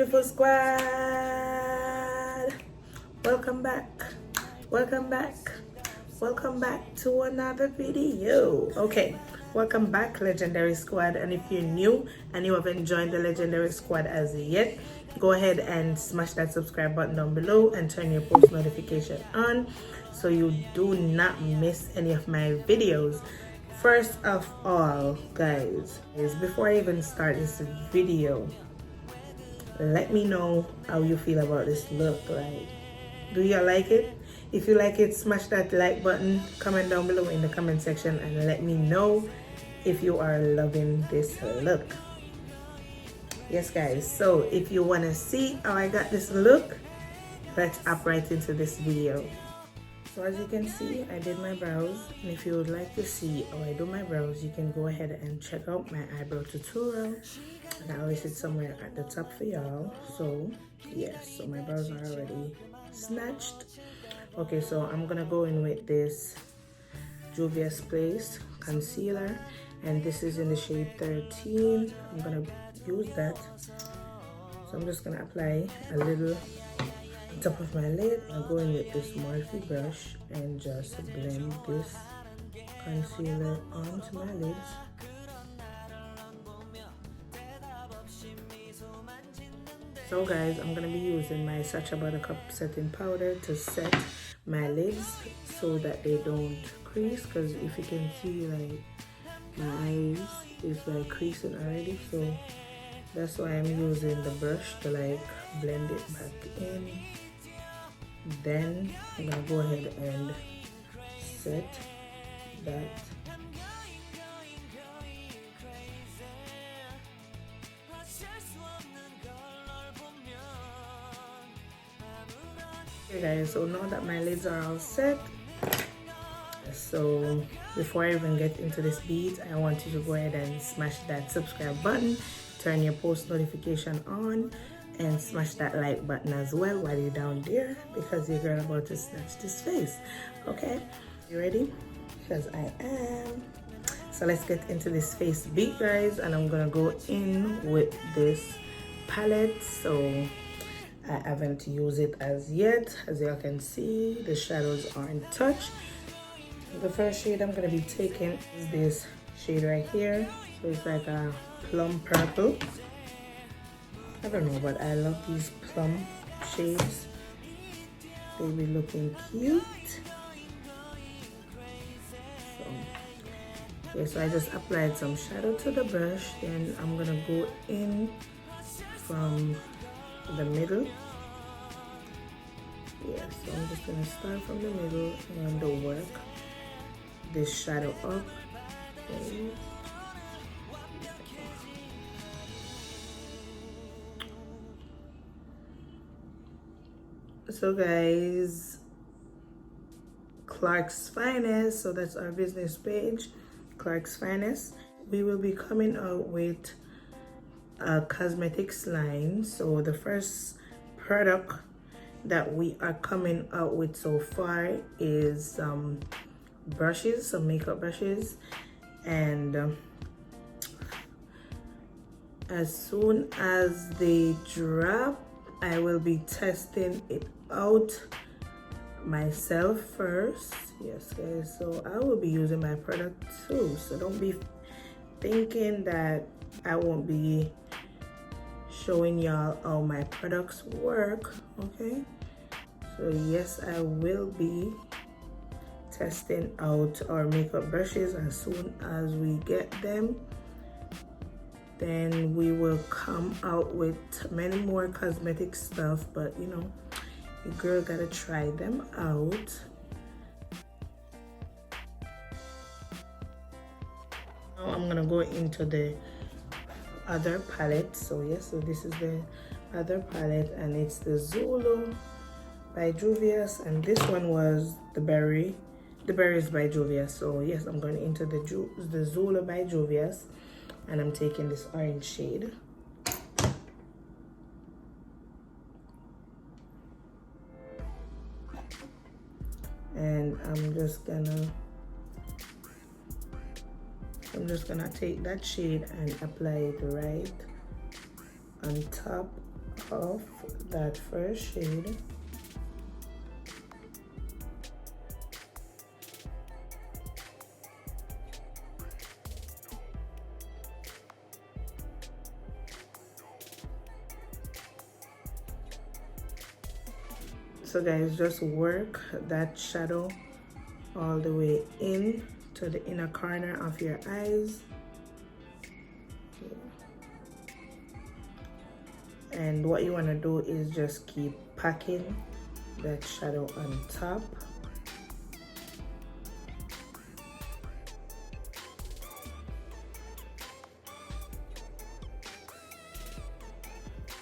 beautiful squad, welcome back, welcome back, welcome back to another video. Okay, welcome back, legendary squad. And if you're new and you haven't joined the legendary squad as yet, go ahead and smash that subscribe button down below and turn your post notification on so you do not miss any of my videos. First of all, guys, before I even start this video, let me know how you feel about this look. Like, do you like it? If you like it, smash that like button, comment down below in the comment section and let me know if you are loving this look. Yes guys, so if you want to see how I got this look, let's hop right into this video. So as you can see, I did my brows, and if you would like to see how I do my brows, you can go ahead and check out my eyebrow tutorial, and I'll list it somewhere at the top for y'all. So yes, so my brows are already snatched. Okay, so I'm gonna go in with this Juvia's Place concealer, and this is in the shade 13. I'm gonna use that, so I'm just gonna apply a little on top of my lid. I'm going with this Morphe brush and just blend this concealer onto my lids. So guys, I'm gonna be using my Sacha Buttercup setting powder to set my lids so that they don't crease, because if you can see, like, my eyes is like creasing already, so that's why I'm using the brush to like blend it back in. Then I'm gonna go ahead and set that. Okay guys, so now that my lids are all set, so before I even get into this beads, I want you to go ahead and smash that subscribe button, turn your post notification on, and smash that like button as well while you're down there, because your girl about to snatch this face. Okay, you ready? Because I am. So let's get into this face beat, guys, and I'm gonna go in with this palette. So I haven't used it as yet. As y'all can see, the shadows aren't touched. The first shade I'm gonna be taking is this shade right here. So it's like a plum purple. I don't know, but I love these plum shades. They be looking cute. So I just applied some shadow to the brush. Then I'm gonna go in from the middle. Yeah, so I'm just gonna start from the middle and work this shadow up. Okay. So guys, Clarke's Finest, so that's our business page, Clarke's Finest. We will be coming out with a cosmetics line. So the first product that we are coming out with so far is brushes, some makeup brushes, and as soon as they drop, I will be testing it out myself first. Yes guys, so I will be using my product too, so don't be thinking that I won't be showing y'all how my products work. Okay, so yes, I will be testing out our makeup brushes as soon as we get them. Then we will come out with many more cosmetic stuff, but you know, your girl gotta try them out. Now I'm gonna go into the other palette. So yes, so this is the other palette, and it's the Zulu by Juvia's, and this one was the berries by Juvia's. So yes, I'm going into the Zulu by Juvia's, and I'm taking this orange shade. And I'm just gonna take that shade and apply it right on top of that first shade. So guys, just work that shadow all the way in to the inner corner of your eyes. And what you want to do is just keep packing that shadow on top.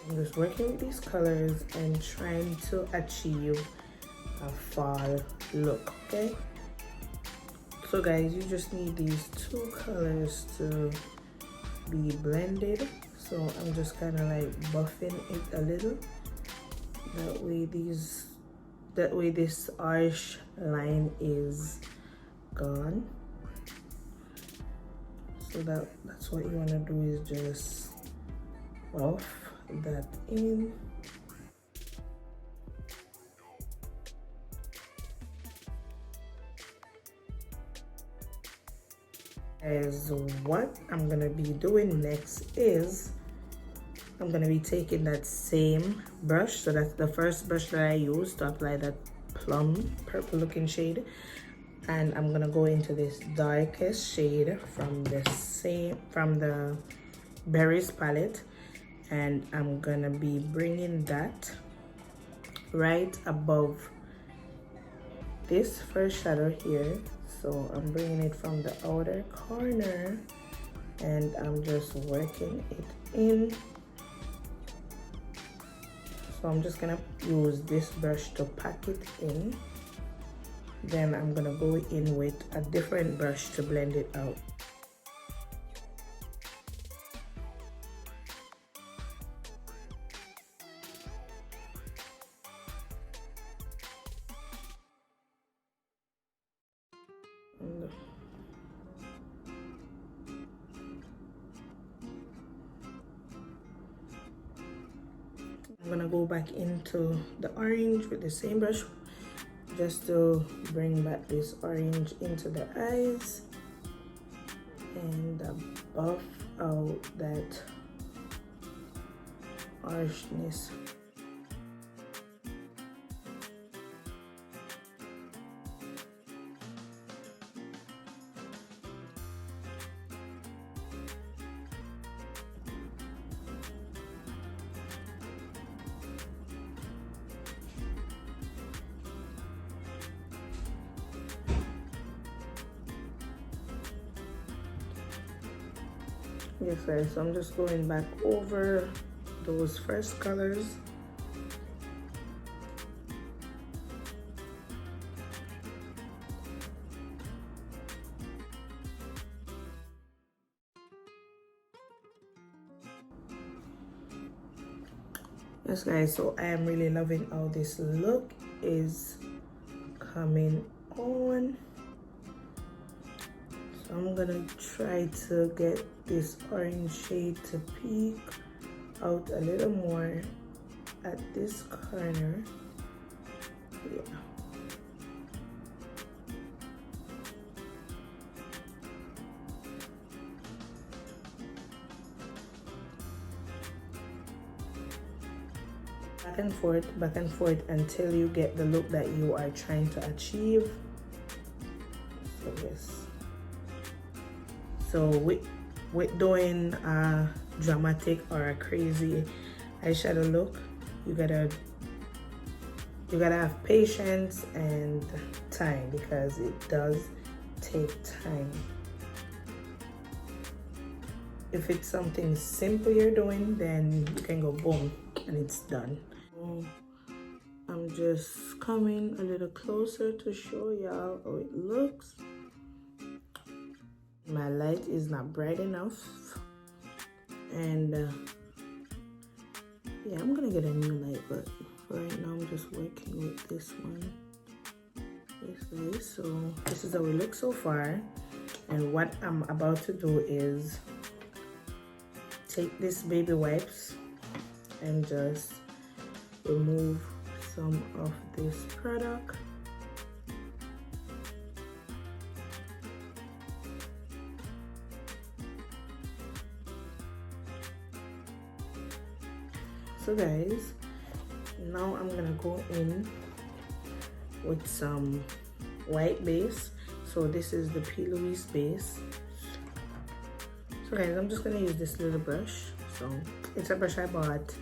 I'm just working with these colors and trying to achieve a fall look, okay? So guys, you just need these two colors to be blended. So I'm just kind of like buffing it a little. That way this harsh line is gone. So that's what you want to do, is just buff that in. As what I'm gonna be doing next is I'm gonna be taking that same brush, so that's the first brush that I used to apply that plum purple looking shade, and I'm gonna go into this darkest shade from the berries palette, and I'm gonna be bringing that right above this first shadow here. So I'm bringing it from the outer corner and I'm just working it in. So I'm just gonna use this brush to pack it in. Then I'm gonna go in with a different brush to blend it out. I'm gonna go back into the orange with the same brush just to bring back this orange into the eyes and buff out that harshness. Yes guys, so I'm just going back over those first colors. Yes guys, so I am really loving how this look is coming on. So I'm gonna try to get this orange shade to peek out a little more at this corner. Yeah. Back and forth until you get the look that you are trying to achieve. So yes. So with doing a dramatic or a crazy eyeshadow look, you gotta have patience and time, because it does take time. If it's something simple you're doing, then you can go boom and it's done. I'm just coming a little closer to show y'all how it looks. My light is not bright enough, and yeah, I'm gonna get a new light, but for right now I'm just working with this one. Okay, so this is how it looks so far, and what I'm about to do is take this baby wipes and just remove some of this product. So guys, now I'm gonna go in with some white base. So this is the P. Louise base. So guys, I'm just gonna use this little brush. So it's a brush I bought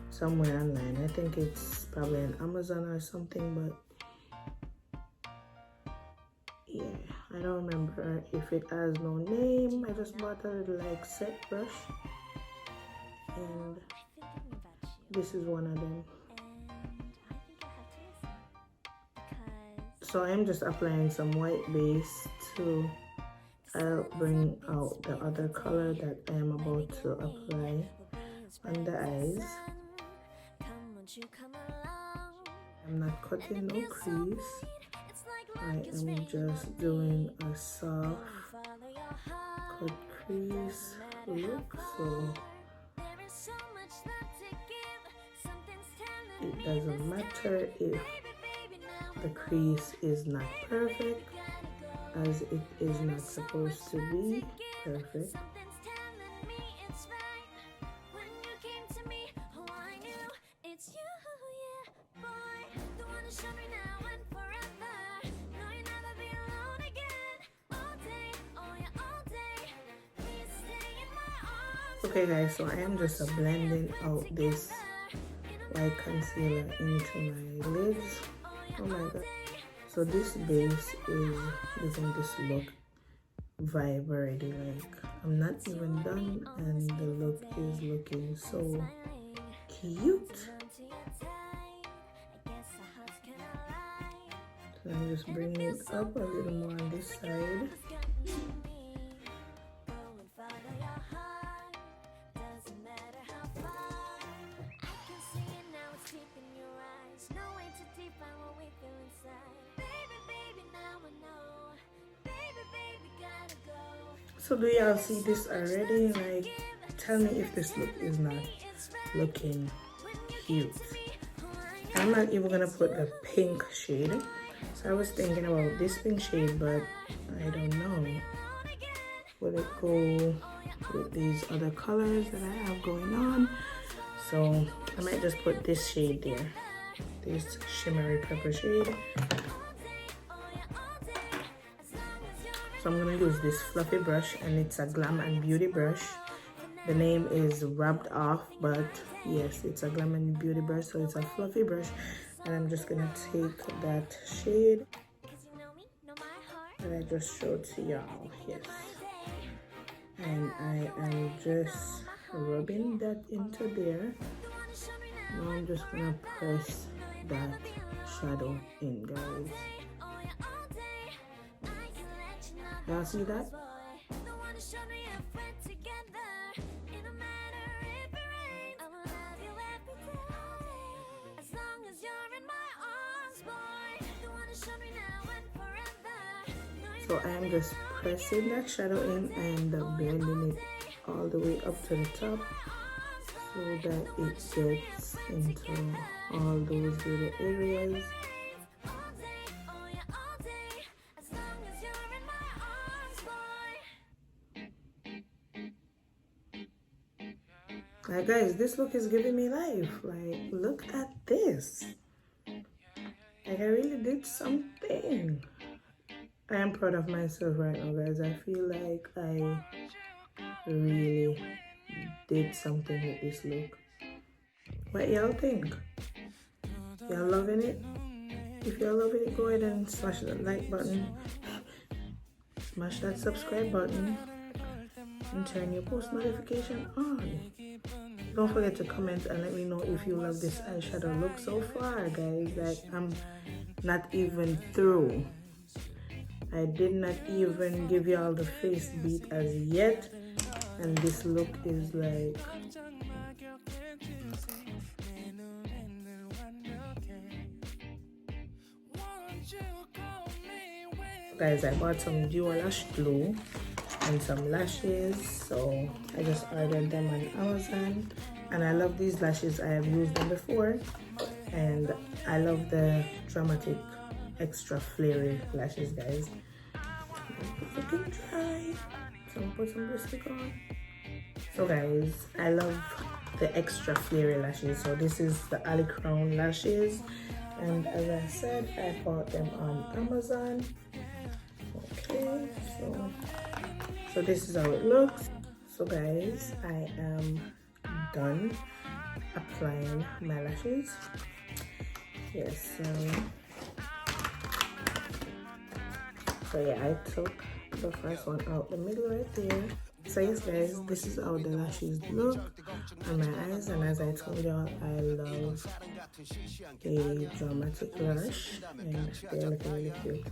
somewhere online. I think it's probably on Amazon or something, but yeah, I don't remember if it has no name. I just bought a little like set brush, and this is one of them. So I'm just applying some white base to help bring out the other color that I am about to apply on the eyes. I'm not cutting no crease. I am just doing a soft cut crease look, so it doesn't matter if the crease is not perfect, as it is not supposed to be perfect. Okay guys, so I am just blending out this white concealer into my lids. Oh my god. So this base is giving this look vibe already. Like, I'm not even done and the look is looking so cute. So I'm just bringing it up a little more on this side. So do y'all see this already? Like, tell me if this look is not looking cute. I'm not even gonna put the pink shade. So I was thinking about this pink shade, but I don't know. Will it go with these other colors that I have going on? So I might just put this shade there. This shimmery pepper shade. So I'm gonna use this fluffy brush, and it's a Glam and Beauty brush. The name is Rubbed Off, but yes, it's a Glam and Beauty brush, so it's a fluffy brush. And I'm just gonna take that shade that I just showed to y'all. Yes, and I am just rubbing that into there. Now I'm just gonna press that shadow in, guys. Y'all see that? So I am just pressing that shadow in and blending it all the way up to the top, so that it gets into all those little areas. Like guys, this look is giving me life. Like, look at this. Like, I really did something. I am proud of myself right now, guys. I feel like I really did something with this look. What y'all think? Y'all loving it? If y'all loving it, go ahead and smash that like button, smash that subscribe button, and turn your post notification on. Don't forget to comment and let me know if you love this eyeshadow look so far, guys. Like, I'm not even through. I did not even give y'all the face beat as yet, and this look is like, guys, I bought some dual lash glue and some lashes, so I just ordered them on Amazon. And I love these lashes. I have used them before, and I love the dramatic extra flary lashes, guys. It's looking dry, so I'm gonna put some lipstick on. So guys, I love the extra flary lashes. So this is the Ali Crown lashes, and as I said, I bought them on Amazon. Okay, so this is how it looks. So guys, I am done applying my lashes. Yes, so yeah, I took the first one out the middle right there. So yes guys, this is how the lashes look on my eyes, and as I told y'all, I love the dramatic lash and they're looking really cute.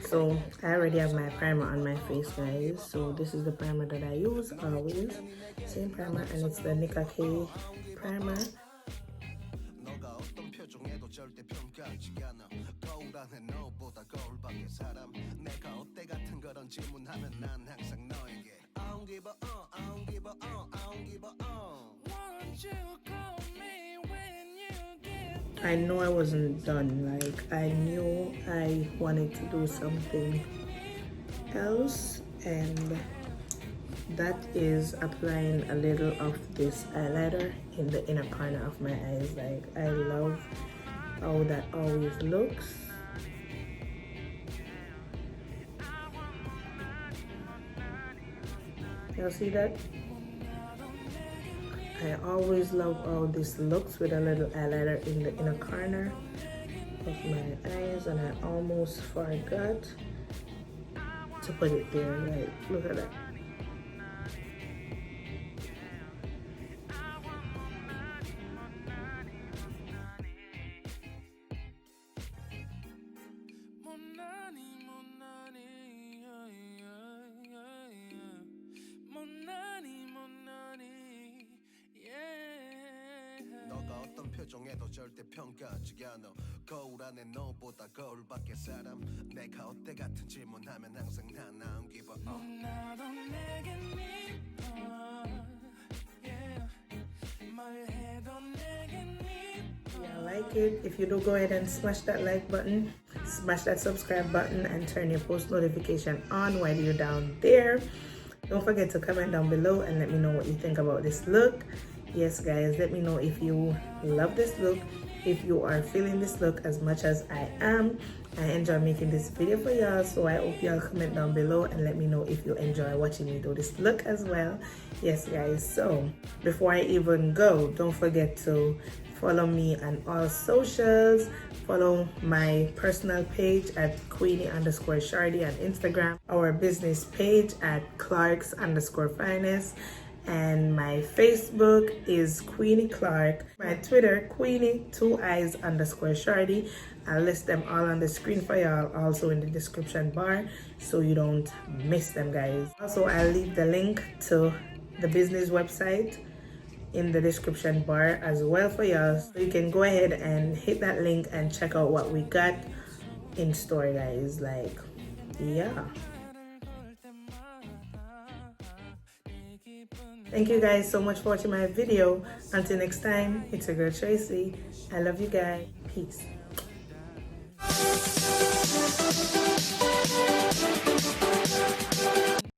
So I already have my primer on my face, guys. So this is the primer that I use always, same primer, and it's the Nika K primer. I know I wasn't done. Like, I knew I wanted to do something else, and that is applying a little of this highlighter in the inner corner of my eyes. Like, I love how that always looks. Y'all see that? I always love how this looks with a little highlighter in the inner corner of my eyes, and I almost forgot to put it there. Like, look at that. 표정에도 절대 평가하지 않아. 거울 안에 너보다 거울 밖에 사람. 내가 어때 같은 질문하면 항상 난 I don't give a 나도 내게 말해도 내게 Yeah, like it. If you do, go ahead and smash that like button, smash that subscribe button, and turn your post notification on while you're down there. Don't forget to comment down below and let me know what you think about this look. Yes guys, let me know if you love this look, if you are feeling this look as much as I am. I enjoy making this video for y'all, so I hope y'all comment down below and let me know if you enjoy watching me do this look as well. Yes guys, so before I even go, don't forget to follow me on all socials. Follow my personal page at Queenie_Shardy on Instagram, our business page at Clarks_Finest, and my Facebook is Queenie Clarke. My Twitter, Queenie2eyes_Shardy. I'll list them all on the screen for y'all, also in the description bar, so you don't miss them, guys. Also, I'll leave the link to the business website in the description bar as well for y'all, so you can go ahead and hit that link and check out what we got in store, guys. Like, yeah. Thank you guys so much for watching my video. Until next time, it's your girl Tracy. I love you guys. Peace.